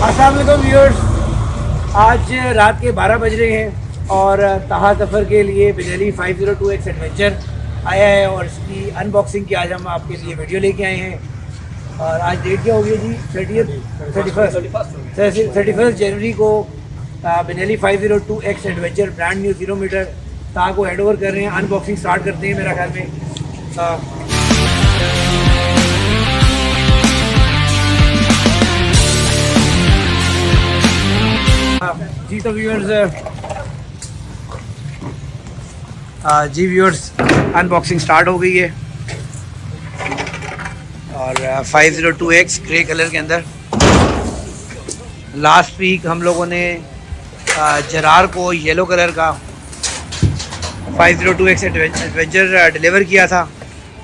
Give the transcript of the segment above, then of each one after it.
अस्सलाम वालेकुम व्यूअर्स, आज रात के 12 बज रहे हैं और ताहा सफ़र के लिए बेनेली 502X एडवेंचर आया है और इसकी अनबॉक्सिंग की आज हम आपके लिए वीडियो लेके आए हैं। और आज डेट क्या हो गई जी? 31 जनवरी को Benelli 502X adventure brand new 0 meter Taha को हैंड ओवर कर रहे हैं। अनबॉक्सिंग स्टार्ट करते हैं मेरा ख्याल में। जी तो व्यूअर्स अनबॉक्सिंग स्टार्ट हो गई है और 502X ग्रे कलर के अंदर। लास्ट वीक हम लोगों ने जरार को येलो कलर का 502X एडवेंचर डिलीवर किया था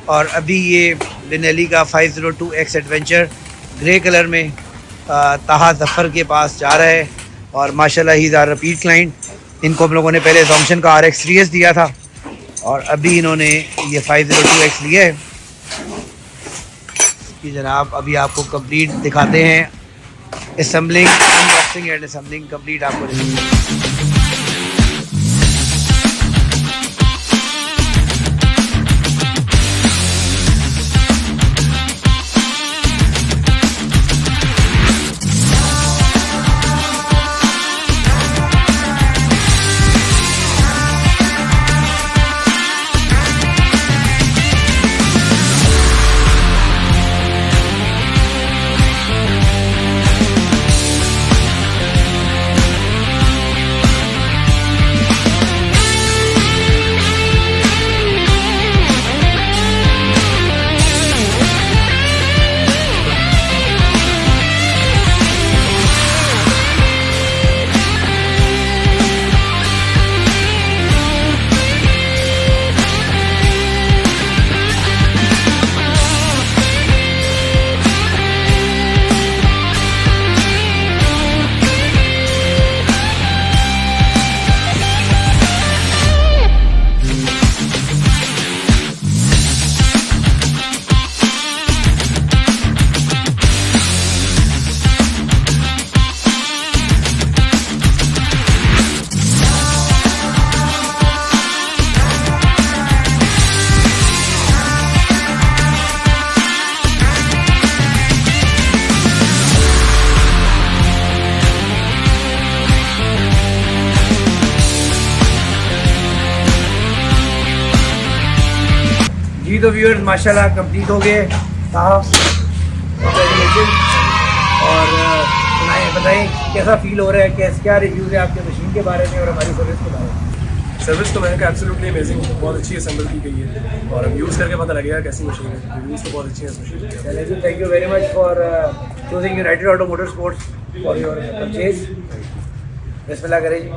और अभी ये बेनेली का 502X एडवेंचर ग्रे कलर में ताहा ज़फ़र के पास जा रहा है। और माशाल्लाह he is our repeat client. इनको हम लोगों ने पहले जॉमशन का RX 3S दिया था और अभी इन्होंने ये 502X लिया है कि जनाब अभी आपको कंप्लीट दिखाते हैं। Assembling, unboxing and assembling complete आपको दिखाते हैं। जी तो व्यूअर्स माशाल्लाह कंप्लीट हो गए साहब। और सुनाएं, बताएं कैसा फील हो रहा है, क्या रिव्यूज़ है आपके मशीन के बारे में और हमारी सर्विस के बारे में? सर्विस तो मैंने कहा एब्सोल्युटली अमेजिंग, बहुत अच्छी असेंबल की गई है और अब यूज़ करके पता लगेगा कैसी मशीन है। रिव्यूज़ तो बहुत अच्छी है इस मशीन के। Thank you very much for choosing united auto motor sports for your purchase. बिस्मिल्लाह करें जी।